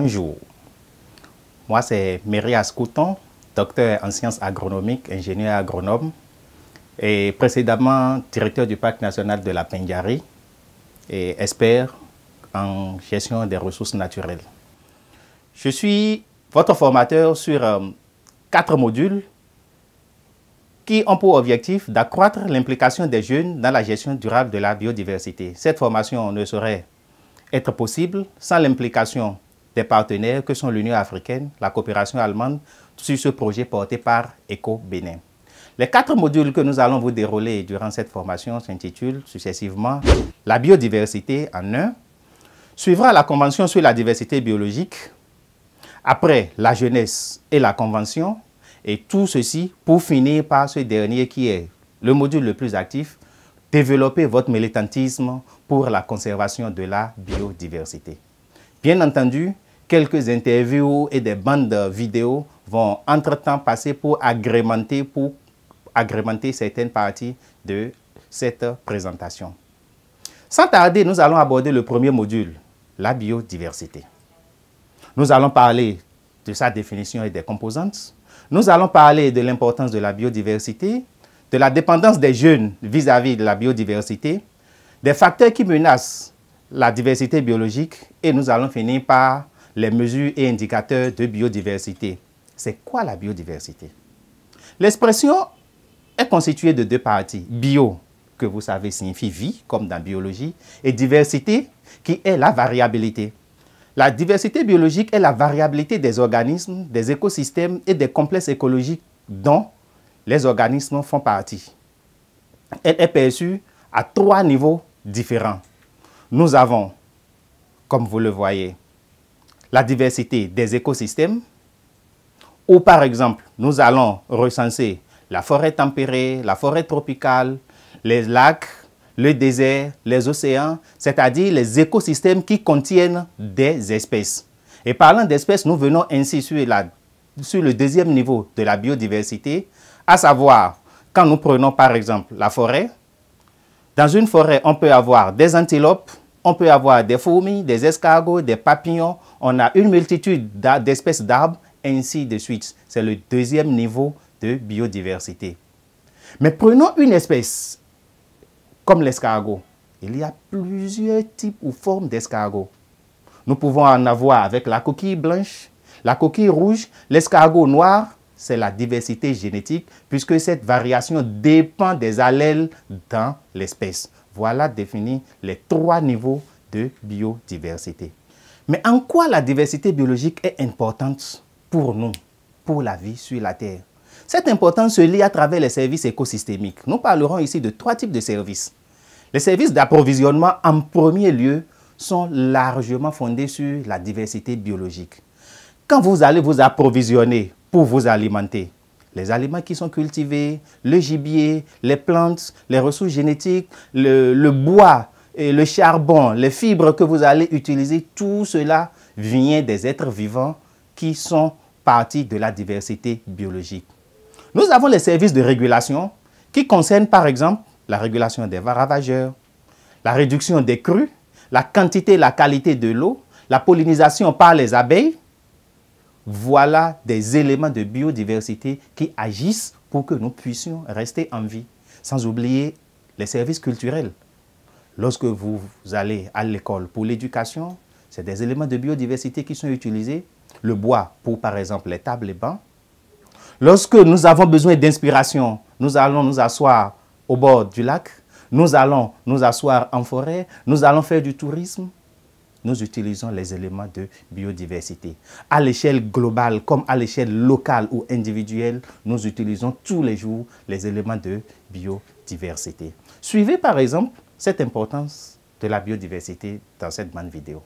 Bonjour, moi c'est Mérias Couton, docteur en sciences agronomiques, ingénieur agronome et précédemment directeur du parc national de la Pindiari et expert en gestion des ressources naturelles. Je suis votre formateur sur 4 modules qui ont pour objectif d'accroître l'implication des jeunes dans la gestion durable de la biodiversité. Cette formation ne saurait être possible sans l'implication des partenaires que sont l'Union africaine, la coopération allemande, sur ce projet porté par EcoBénin. Les 4 modules que nous allons vous dérouler durant cette formation s'intitulent successivement la biodiversité en 1, suivra la Convention sur la diversité biologique, après la jeunesse et la Convention, et tout ceci pour finir par ce dernier qui est le module le plus actif, développer votre militantisme pour la conservation de la biodiversité. Bien entendu, quelques interviews et des bandes vidéo vont entre-temps passer pour agrémenter certaines parties de cette présentation. Sans tarder, nous allons aborder le premier module, la biodiversité. Nous allons parler de sa définition et des composantes. Nous allons parler de l'importance de la biodiversité, de la dépendance des jeunes vis-à-vis de la biodiversité, des facteurs qui menacent la diversité biologique et nous allons finir par les mesures et indicateurs de biodiversité. C'est quoi la biodiversité? L'expression est constituée de 2 parties. Bio, que vous savez signifie vie, comme dans biologie, et diversité, qui est la variabilité. La diversité biologique est la variabilité des organismes, des écosystèmes et des complexes écologiques dont les organismes font partie. Elle est perçue à 3 niveaux différents. Nous avons, comme vous le voyez, la diversité des écosystèmes, où par exemple, nous allons recenser la forêt tempérée, la forêt tropicale, les lacs, le désert, les océans, c'est-à-dire les écosystèmes qui contiennent des espèces. Et parlant d'espèces, nous venons ainsi sur le deuxième niveau de la biodiversité, à savoir, quand nous prenons par exemple la forêt, dans une forêt, on peut avoir des antilopes, on peut avoir des fourmis, des escargots, des papillons, on a une multitude d'espèces d'arbres, ainsi de suite. C'est le deuxième niveau de biodiversité. Mais prenons une espèce comme l'escargot. Il y a plusieurs types ou formes d'escargots. Nous pouvons en avoir avec la coquille blanche, la coquille rouge, l'escargot noir. C'est la diversité génétique puisque cette variation dépend des allèles dans l'espèce. Voilà défini les 3 niveaux de biodiversité. Mais en quoi la diversité biologique est importante pour nous, pour la vie sur la Terre? Cette importance se lie à travers les services écosystémiques. Nous parlerons ici de 3 types de services. Les services d'approvisionnement, en premier lieu, sont largement fondés sur la diversité biologique. Quand vous allez vous approvisionner pour vous alimenter, les aliments qui sont cultivés, le gibier, les plantes, les ressources génétiques, le bois, et le charbon, les fibres que vous allez utiliser, tout cela vient des êtres vivants qui sont partie de la diversité biologique. Nous avons les services de régulation qui concernent par exemple la régulation des ravageurs, la réduction des crues, la quantité et la qualité de l'eau, la pollinisation par les abeilles. Voilà des éléments de biodiversité qui agissent pour que nous puissions rester en vie. Sans oublier les services culturels. Lorsque vous allez à l'école pour l'éducation, c'est des éléments de biodiversité qui sont utilisés. Le bois pour par exemple les tables et bancs. Lorsque nous avons besoin d'inspiration, nous allons nous asseoir au bord du lac, nous allons nous asseoir en forêt, nous allons faire du tourisme. Nous utilisons les éléments de biodiversité. À l'échelle globale comme à l'échelle locale ou individuelle, nous utilisons tous les jours les éléments de biodiversité. Suivez par exemple cette importance de la biodiversité dans cette bande vidéo.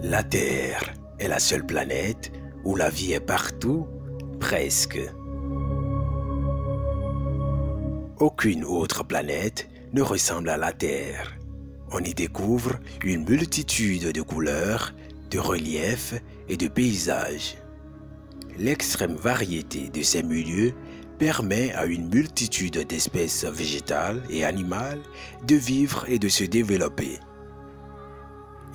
La Terre est la seule planète où la vie est partout, presque. Aucune autre planète ne ressemble à la Terre. On y découvre une multitude de couleurs, de reliefs et de paysages. L'extrême variété de ces milieux permet à une multitude d'espèces végétales et animales de vivre et de se développer.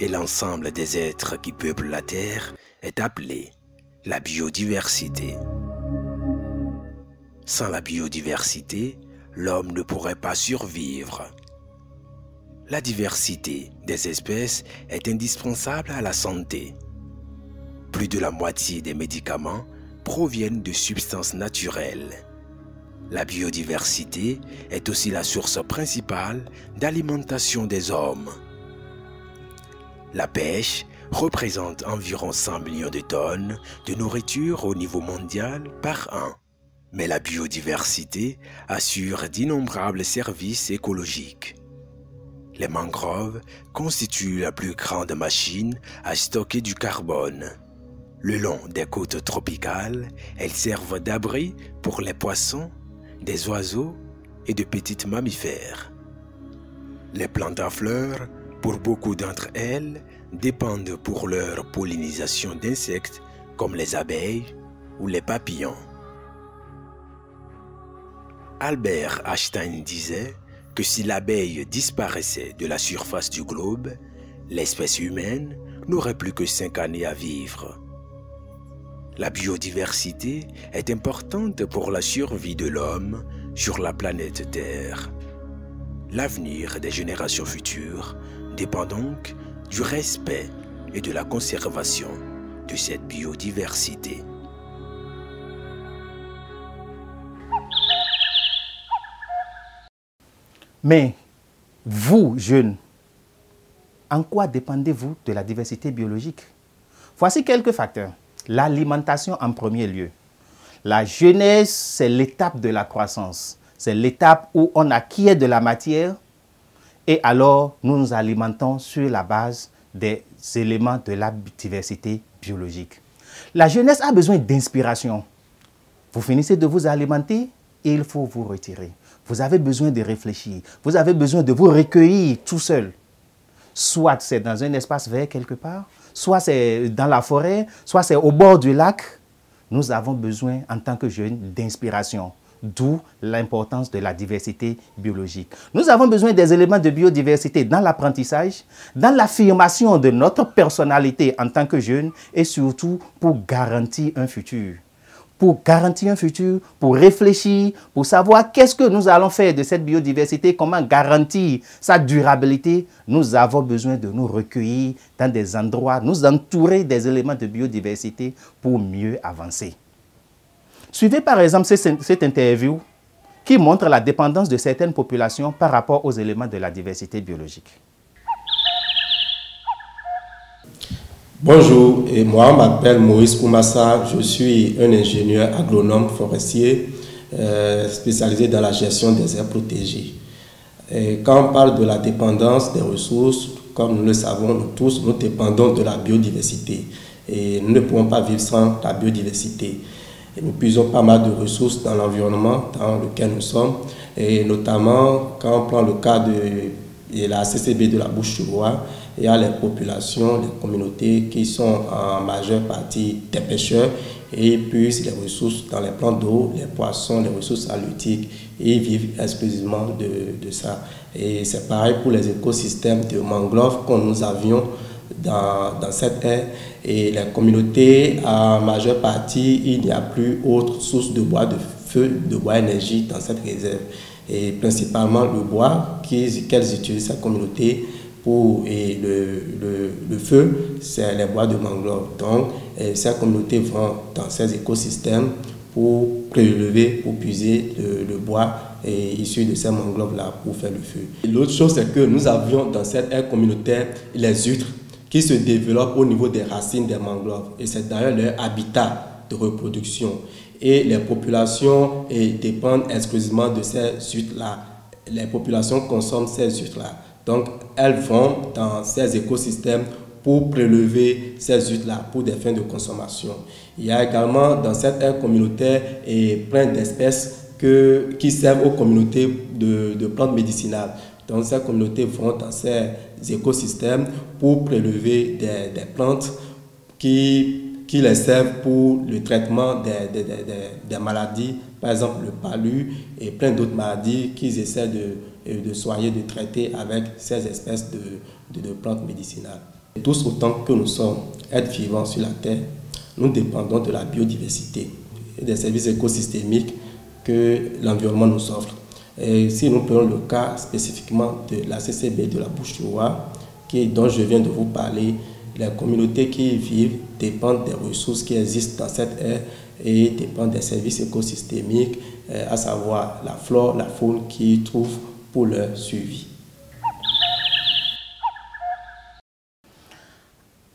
et l'ensemble des êtres qui peuplent la Terre est appelée la biodiversité. Sans la biodiversité, l'homme ne pourrait pas survivre. La diversité des espèces est indispensable à la santé. Plus de la moitié des médicaments proviennent de substances naturelles. La biodiversité est aussi la source principale d'alimentation des hommes. La pêche représente environ 100 millions de tonnes de nourriture au niveau mondial par an. Mais la biodiversité assure d'innombrables services écologiques. Les mangroves constituent la plus grande machine à stocker du carbone. Le long des côtes tropicales, elles servent d'abri pour les poissons, des oiseaux et de petits mammifères. Les plantes à fleurs, pour beaucoup d'entre elles, dépendent pour leur pollinisation d'insectes comme les abeilles ou les papillons. Albert Einstein disait que si l'abeille disparaissait de la surface du globe, l'espèce humaine n'aurait plus que 5 années à vivre. La biodiversité est importante pour la survie de l'homme sur la planète Terre. L'avenir des générations futures dépend donc du respect et de la conservation de cette biodiversité. Mais vous, jeunes, en quoi dépendez-vous de la diversité biologique? Voici quelques facteurs. L'alimentation en premier lieu. La jeunesse, c'est l'étape de la croissance. C'est l'étape où on acquiert de la matière et alors nous nous alimentons sur la base des éléments de la diversité biologique. La jeunesse a besoin d'inspiration. Vous finissez de vous alimenter et il faut vous retirer. Vous avez besoin de réfléchir. Vous avez besoin de vous recueillir tout seul. Soit c'est dans un espace vert quelque part, soit c'est dans la forêt, soit c'est au bord du lac. Nous avons besoin, en tant que jeunes, d'inspiration. D'où l'importance de la diversité biologique. Nous avons besoin des éléments de biodiversité dans l'apprentissage, dans l'affirmation de notre personnalité en tant que jeunes et surtout pour garantir un futur. Pour garantir un futur, pour réfléchir, pour savoir qu'est-ce que nous allons faire de cette biodiversité, comment garantir sa durabilité, nous avons besoin de nous recueillir dans des endroits, nous entourer des éléments de biodiversité pour mieux avancer. Suivez par exemple cette interview qui montre la dépendance de certaines populations par rapport aux éléments de la diversité biologique. Bonjour, et moi je m'appelle Maurice Koumassa, je suis un ingénieur agronome forestier spécialisé dans la gestion des aires protégées. Et quand on parle de la dépendance des ressources, comme nous le savons nous tous, nous dépendons de la biodiversité et nous ne pouvons pas vivre sans la biodiversité. Et nous puisons pas mal de ressources dans l'environnement dans lequel nous sommes, et notamment quand on prend le cas de la CCB de la Bouche-du-Roi, il y a les populations, les communautés qui sont en majeure partie des pêcheurs et puis les ressources dans les plans d'eau, les poissons, les ressources halieutiques, et ils vivent exclusivement de ça. Et c'est pareil pour les écosystèmes de mangroves que nous avions dans cette aire. Et les communautés, en majeure partie, il n'y a plus autre source de bois, de feu, de bois énergie dans cette réserve. Et principalement le bois qu'elles utilisent, cette communauté, pour le feu, c'est les bois de mangrove. Donc, ces communautés vont dans ces écosystèmes pour prélever, pour puiser le bois issu de ces mangroves-là pour faire le feu. L'autre chose, c'est que nous avions dans cette aire communautaire les huîtres qui se développent au niveau des racines des mangroves. Et c'est d'ailleurs leur habitat de reproduction. Et les populations dépendent exclusivement de ces huîtres-là. Les populations consomment ces huîtres-là. Donc, elles vont dans ces écosystèmes pour prélever ces huîtres-là pour des fins de consommation. Il y a également dans cette aire communautaire plein d'espèces qui servent aux communautés de plantes médicinales. Donc, ces communautés vont dans ces écosystèmes pour prélever des plantes qui les servent pour le traitement des maladies, par exemple le palu et plein d'autres maladies qu'ils essaient de soigner, de traiter avec ces espèces de plantes médicinales. Tous autant que nous sommes êtres vivants sur la Terre, nous dépendons de la biodiversité et des services écosystémiques que l'environnement nous offre. Et si nous prenons le cas spécifiquement de la CCB de la Bouche-du-Roi, dont je viens de vous parler, les communautés qui y vivent dépendent des ressources qui existent dans cette aire et dépendent des services écosystémiques, à savoir la flore, la faune qu'ils y trouvent pour leur survie.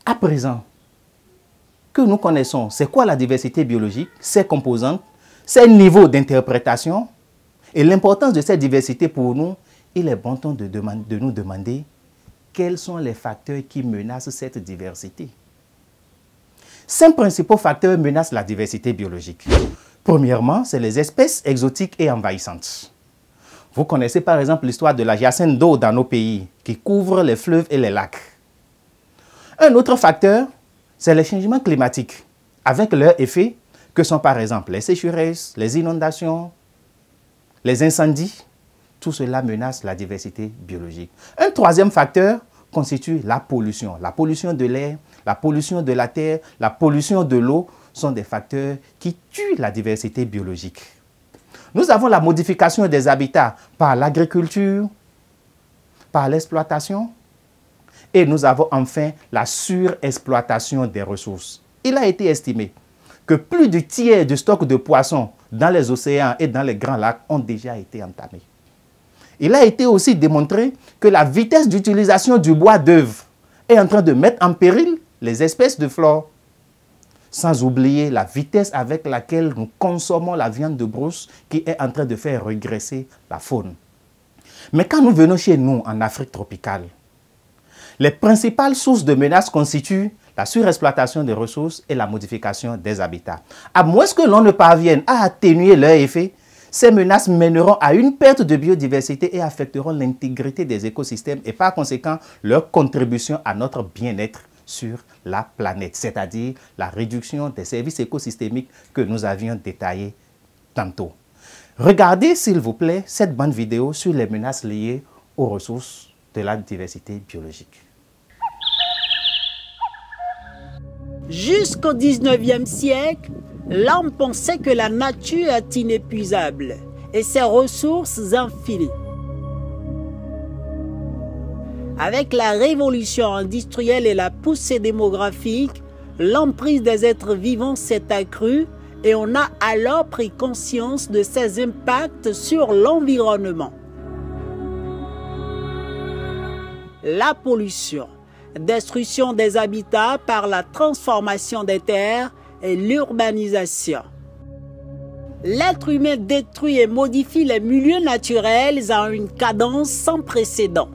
À présent que nous connaissons c'est quoi la diversité biologique, ses composantes, ses niveaux d'interprétation et l'importance de cette diversité pour nous, il est bon temps de nous demander quels sont les facteurs qui menacent cette diversité. 5 principaux facteurs menacent la diversité biologique. Premièrement, c'est les espèces exotiques et envahissantes. Vous connaissez par exemple l'histoire de la hyacinthe d'eau dans nos pays qui couvre les fleuves et les lacs. Un autre facteur, c'est les changements climatiques, avec leurs effets que sont par exemple les sécheresses, les inondations, les incendies. Tout cela menace la diversité biologique. Un troisième facteur constitue la pollution. La pollution de l'air, la pollution de la terre, la pollution de l'eau sont des facteurs qui tuent la diversité biologique. Nous avons la modification des habitats par l'agriculture, par l'exploitation, et nous avons enfin la surexploitation des ressources. Il a été estimé que plus du tiers du stock de poissons dans les océans et dans les grands lacs ont déjà été entamés. Il a été aussi démontré que la vitesse d'utilisation du bois d'œuvre est en train de mettre en péril les espèces de flore. Sans oublier la vitesse avec laquelle nous consommons la viande de brousse qui est en train de faire régresser la faune. Mais quand nous venons chez nous en Afrique tropicale, les principales sources de menaces constituent la surexploitation des ressources et la modification des habitats. À moins que l'on ne parvienne à atténuer leurs effets, ces menaces mèneront à une perte de biodiversité et affecteront l'intégrité des écosystèmes et par conséquent leur contribution à notre bien-être sur la planète, c'est-à-dire la réduction des services écosystémiques que nous avions détaillés tantôt. Regardez s'il vous plaît cette bande vidéo sur les menaces liées aux ressources de la diversité biologique. Jusqu'au 19e siècle, l'homme pensait que la nature est inépuisable et ses ressources infinies. Avec la révolution industrielle et la poussée démographique, l'emprise des êtres vivants s'est accrue et on a alors pris conscience de ses impacts sur l'environnement. La pollution, destruction des habitats par la transformation des terres et l'urbanisation. L'être humain détruit et modifie les milieux naturels à une cadence sans précédent.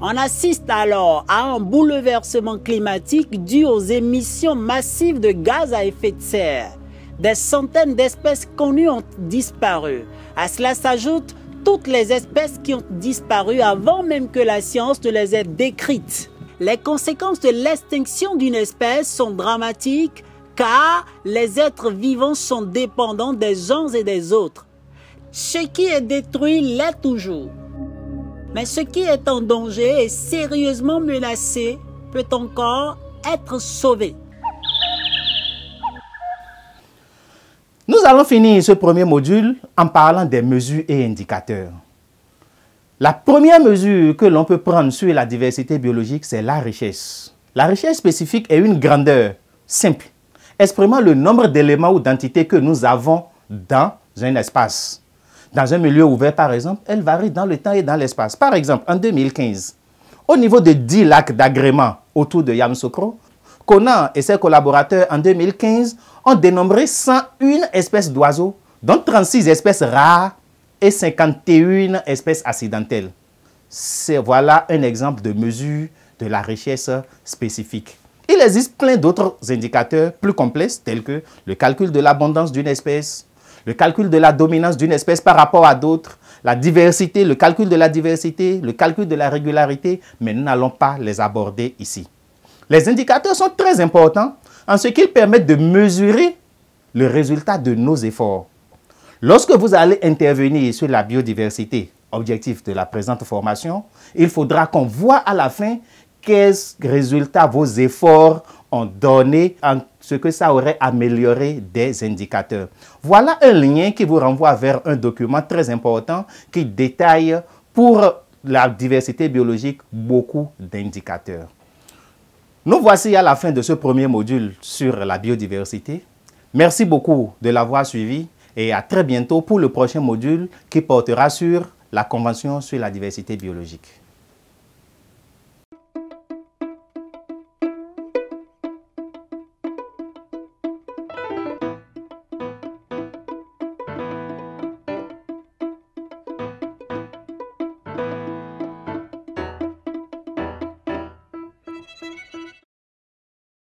On assiste alors à un bouleversement climatique dû aux émissions massives de gaz à effet de serre. Des centaines d'espèces connues ont disparu. À cela s'ajoutent toutes les espèces qui ont disparu avant même que la science ne les ait décrites. Les conséquences de l'extinction d'une espèce sont dramatiques car les êtres vivants sont dépendants des uns et des autres. Ce qui est détruit l'est toujours. Mais ce qui est en danger et sérieusement menacé peut encore être sauvé. Nous allons finir ce premier module en parlant des mesures et indicateurs. La première mesure que l'on peut prendre sur la diversité biologique, c'est la richesse. La richesse spécifique est une grandeur simple, exprimant le nombre d'éléments ou d'entités que nous avons dans un espace. Dans un milieu ouvert, par exemple, elle varie dans le temps et dans l'espace. Par exemple, en 2015, au niveau de 10 lacs d'agrément autour de Yamoussoukro, Conan et ses collaborateurs en 2015 ont dénombré 101 espèces d'oiseaux, dont 36 espèces rares et 51 espèces accidentelles. Voilà un exemple de mesure de la richesse spécifique. Il existe plein d'autres indicateurs plus complexes tels que le calcul de l'abondance d'une espèce, le calcul de la dominance d'une espèce par rapport à d'autres, la diversité, le calcul de la diversité, le calcul de la régularité, mais nous n'allons pas les aborder ici. Les indicateurs sont très importants en ce qu'ils permettent de mesurer le résultat de nos efforts. Lorsque vous allez intervenir sur la biodiversité, objectif de la présente formation, il faudra qu'on voit à la fin quels résultats vos efforts ont donné, en ce que ça aurait amélioré des indicateurs. Voilà un lien qui vous renvoie vers un document très important qui détaille pour la diversité biologique beaucoup d'indicateurs. Nous voici à la fin de ce premier module sur la biodiversité. Merci beaucoup de l'avoir suivi et à très bientôt pour le prochain module qui portera sur la Convention sur la diversité biologique.